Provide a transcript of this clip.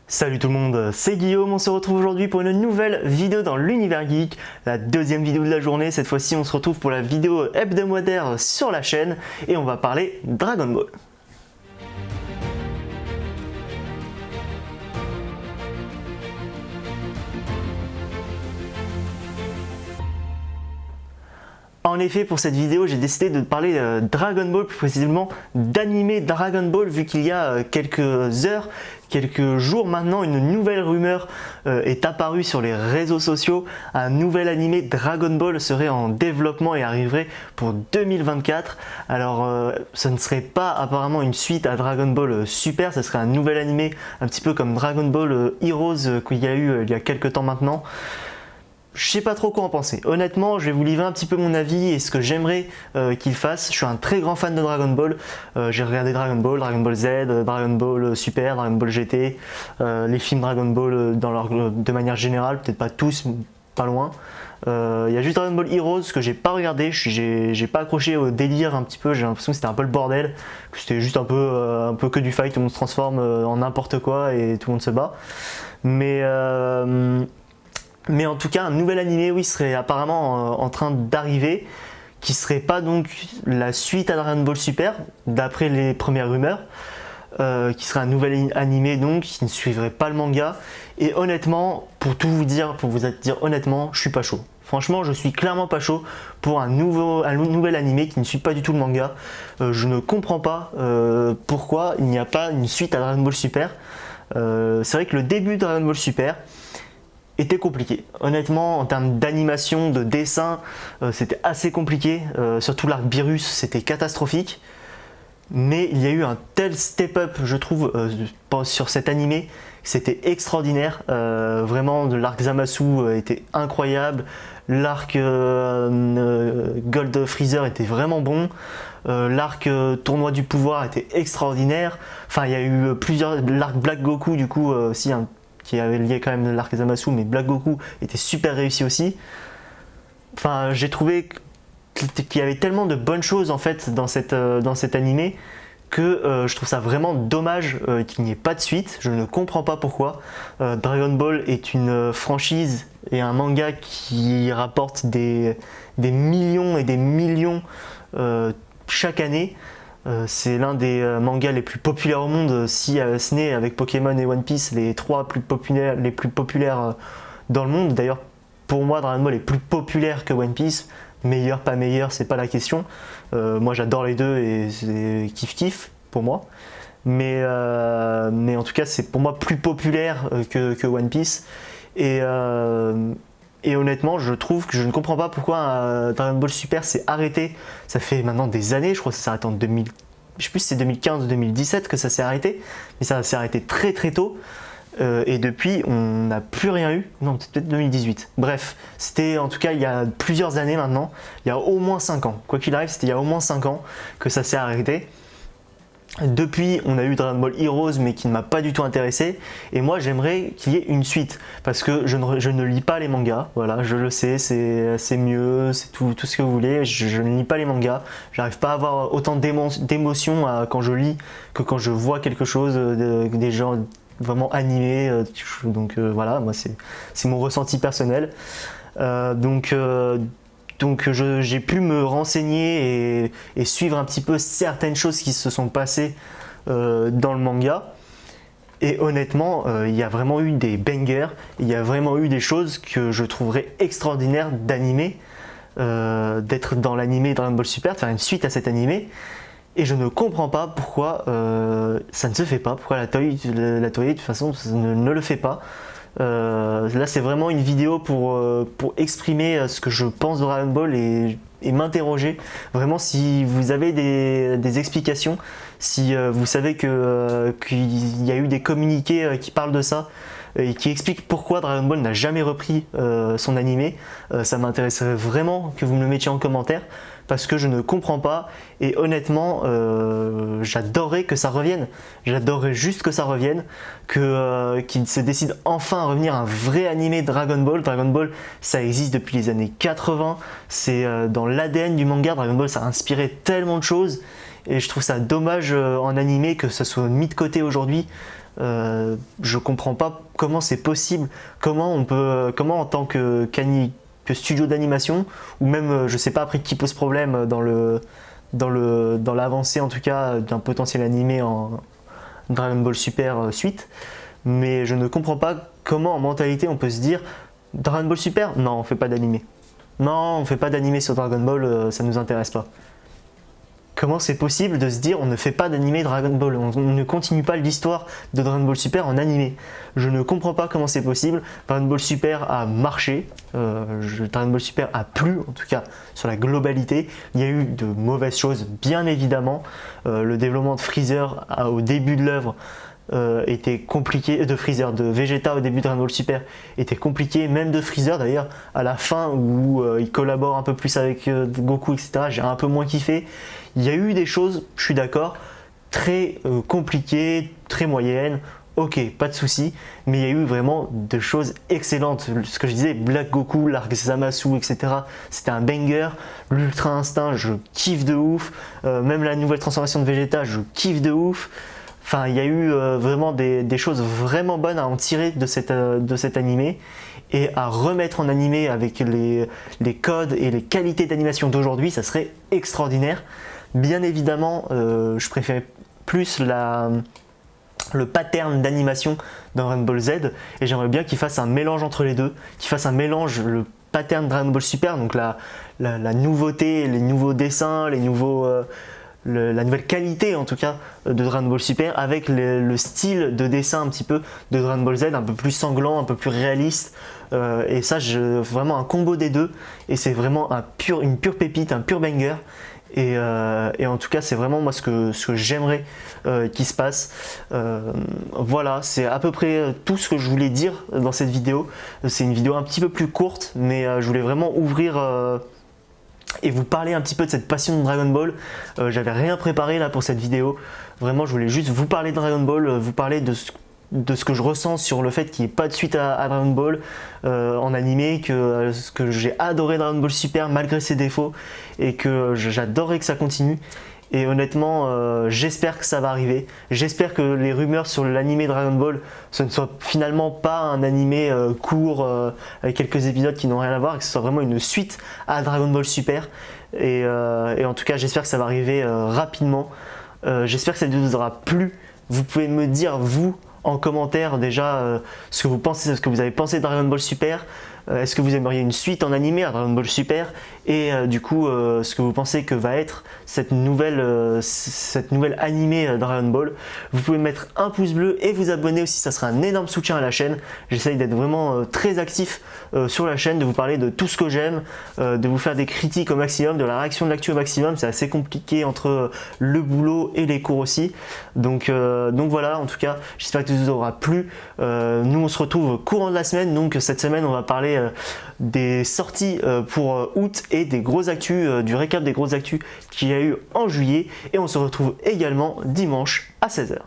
Salut tout le monde, c'est Guillaume, on se retrouve aujourd'hui pour une nouvelle vidéo dans l'univers geek, la deuxième vidéo de la journée. Cette fois-ci on se retrouve pour la vidéo hebdomadaire sur la chaîne et on va parler Dragon Ball. En effet, pour cette vidéo, j'ai décidé de parler Dragon Ball, plus précisément d'animé Dragon Ball, vu qu'il y a quelques heures, quelques jours maintenant, une nouvelle rumeur est apparue sur les réseaux sociaux. Un nouvel animé Dragon Ball serait en développement et arriverait pour 2024. Alors, ce ne serait pas apparemment une suite à Dragon Ball Super, ce serait un nouvel animé, un petit peu comme Dragon Ball Heroes qu'il y a eu il y a quelques temps maintenant. Je sais pas trop quoi en penser. Honnêtement, je vais vous livrer un petit peu mon avis et ce que j'aimerais qu'il fasse. Je suis un très grand fan de Dragon Ball. J'ai regardé Dragon Ball Z, Dragon Ball Super, Dragon Ball GT, les films Dragon Ball de manière générale, peut-être pas tous, mais pas loin. Il y a juste Dragon Ball Heroes que j'ai pas regardé. J'ai pas accroché au délire un petit peu. J'ai l'impression que c'était un peu le bordel, que c'était juste un peu que du fight. Tout le monde se transforme en n'importe quoi et tout le monde se bat. Mais en tout cas, un nouvel animé, oui, serait apparemment en train d'arriver, qui serait pas donc la suite à Dragon Ball Super, d'après les premières rumeurs, qui serait un nouvel animé donc, qui ne suivrait pas le manga. Et honnêtement, pour vous dire honnêtement, je suis pas chaud. Franchement, je suis clairement pas chaud pour un nouvel animé qui ne suit pas du tout le manga. Je ne comprends pas pourquoi il n'y a pas une suite à Dragon Ball Super. C'est vrai que le début de Dragon Ball Super était compliqué. Honnêtement, en termes d'animation, de dessin, c'était assez compliqué. Surtout l'arc Beerus, c'était catastrophique. Mais il y a eu un tel step-up, je trouve, sur cet animé, c'était extraordinaire. Vraiment, l'arc Zamasu était incroyable. L'arc Gold Freezer était vraiment bon. L'arc Tournoi du pouvoir était extraordinaire. Enfin, il y a eu l'arc Black Goku, du coup, aussi qui avait lié quand même l'arc Zamasu, mais Black Goku était super réussi aussi. Enfin, j'ai trouvé qu'il y avait tellement de bonnes choses en fait dans cet animé que je trouve ça vraiment dommage qu'il n'y ait pas de suite. Je ne comprends pas pourquoi. Dragon Ball est une franchise et un manga qui rapporte des millions et des millions chaque année. C'est l'un des mangas les plus populaires au monde, si ce n'est avec Pokémon et One Piece les trois plus populaires dans le monde. D'ailleurs, pour moi, Dragon Ball est plus populaire que One Piece. Meilleur, pas meilleur, c'est pas la question. Moi, j'adore les deux et c'est kiff pour moi. Mais en tout cas, c'est pour moi plus populaire que One Piece. Et honnêtement, je trouve que je ne comprends pas pourquoi Dragon Ball Super s'est arrêté. Ça fait maintenant des années, je crois que ça s'est arrêté en 2000. Je sais plus si c'est 2015 ou 2017 que ça s'est arrêté, mais ça s'est arrêté très très tôt. Et depuis, on n'a plus rien eu. Non, peut-être 2018. Bref, c'était en tout cas il y a plusieurs années maintenant. Il y a au moins 5 ans. Quoi qu'il arrive, c'était il y a au moins 5 ans que ça s'est arrêté. Depuis, on a eu Dragon Ball Heroes, mais qui ne m'a pas du tout intéressé. Et moi, j'aimerais qu'il y ait une suite, parce que je ne lis pas les mangas. Voilà, je le sais, c'est mieux, c'est tout ce que vous voulez. Je ne lis pas les mangas. J'arrive pas à avoir autant d'émotions quand je lis que quand je vois quelque chose des gens vraiment animés. Donc voilà, moi c'est mon ressenti personnel. Donc j'ai pu me renseigner et suivre un petit peu certaines choses qui se sont passées dans le manga. Et honnêtement, il y a vraiment eu des bangers, il y a vraiment eu des choses que je trouverais extraordinaires d'animer, d'être dans l'animé Dragon Ball Super, de faire une suite à cet animé. Et je ne comprends pas pourquoi ça ne se fait pas, pourquoi la Toei de toute façon ne le fait pas. Là c'est vraiment une vidéo pour exprimer ce que je pense de Dragon Ball et m'interroger vraiment si vous avez des explications, si vous savez qu'il y a eu des communiqués qui parlent de ça et qui expliquent pourquoi Dragon Ball n'a jamais repris son animé. Ça m'intéresserait vraiment que vous me le mettiez en commentaire parce que je ne comprends pas et honnêtement j'adorerais que ça revienne. J'adorerais juste que ça revienne, qu'il se décide enfin à revenir un vrai animé Dragon Ball. Dragon Ball ça existe depuis les années 80, c'est dans l'ADN du manga. Dragon Ball ça a inspiré tellement de choses et je trouve ça dommage en animé que ça soit mis de côté aujourd'hui. Je comprends pas comment c'est possible, comment en tant que studio d'animation, ou même, je sais pas après qui pose problème dans l'avancée en tout cas d'un potentiel animé en Dragon Ball Super suite, mais je ne comprends pas comment en mentalité on peut se dire Dragon Ball Super, non on fait pas d'animé. Non, on fait pas d'animé sur Dragon Ball, ça nous intéresse pas. Comment c'est possible de se dire on ne fait pas d'animé Dragon Ball, on ne continue pas l'histoire de Dragon Ball Super en animé. Je ne comprends pas comment c'est possible. Dragon Ball Super a marché, Dragon Ball Super a plu, en tout cas sur la globalité. Il y a eu de mauvaises choses, bien évidemment. Le développement de Freezer au début de l'œuvre était compliqué, de Vegeta au début de Dragon Ball Super était compliqué, même de Freezer d'ailleurs à la fin où il collabore un peu plus avec Goku, etc. J'ai un peu moins kiffé. Il y a eu des choses, je suis d'accord, très compliquées, très moyennes, ok, pas de souci, mais il y a eu vraiment des choses excellentes. Ce que je disais, Black Goku, l'arc Zamasu, etc. C'était un banger. L'Ultra Instinct, je kiffe de ouf. Même la nouvelle transformation de Vegeta, je kiffe de ouf. Enfin, il y a eu vraiment des choses vraiment bonnes à en tirer de cet animé et à remettre en animé avec les codes et les qualités d'animation d'aujourd'hui, ça serait extraordinaire. Bien évidemment, je préférais plus le pattern d'animation dans Dragon Ball Z et j'aimerais bien qu'il fasse un mélange entre les deux, qu'il fasse un mélange, le pattern Dragon Ball Super, donc la nouveauté, les nouveaux dessins, la nouvelle qualité en tout cas de Dragon Ball Super avec le style de dessin un petit peu de Dragon Ball Z, un peu plus sanglant, un peu plus réaliste, et ça vraiment un combo des deux et c'est vraiment une pure pépite, un pur banger. Et en tout cas c'est vraiment moi ce que j'aimerais qu'il se passe. Voilà, c'est à peu près tout ce que je voulais dire dans cette vidéo. C'est une vidéo un petit peu plus courte, mais je voulais vraiment ouvrir et vous parler un petit peu de cette passion de Dragon Ball. J'avais rien préparé là pour cette vidéo. Vraiment, je voulais juste vous parler de Dragon Ball, vous parler de ce que je ressens sur le fait qu'il n'y ait pas de suite à Dragon Ball en animé, que j'ai adoré Dragon Ball Super malgré ses défauts et que j'adorerais que ça continue. Et honnêtement, j'espère que ça va arriver. J'espère que les rumeurs sur l'animé Dragon Ball, ce ne soit finalement pas un animé court avec quelques épisodes qui n'ont rien à voir, et que ce soit vraiment une suite à Dragon Ball Super. Et en tout cas, j'espère que ça va arriver rapidement. J'espère que cette vidéo vous aura plu. Vous pouvez me dire, vous, en commentaire déjà ce que vous pensez, ce que vous avez pensé de Dragon Ball Super. Est-ce que vous aimeriez une suite en animé à Dragon Ball Super et du coup ce que vous pensez que va être cette nouvelle animé Dragon Ball. Vous pouvez mettre un pouce bleu et vous abonner aussi, ça sera un énorme soutien à la chaîne. J'essaye d'être vraiment très actif sur la chaîne, de vous parler de tout ce que j'aime, de vous faire des critiques au maximum, de la réaction de l'actu au maximum. C'est assez compliqué entre le boulot et les cours aussi, donc voilà, en tout cas j'espère que ça vous aura plu. Nous on se retrouve courant de la semaine, donc cette semaine on va parler des sorties pour août et des grosses actus, du récap des grosses actus qu'il y a eu en juillet, et on se retrouve également dimanche à 16h.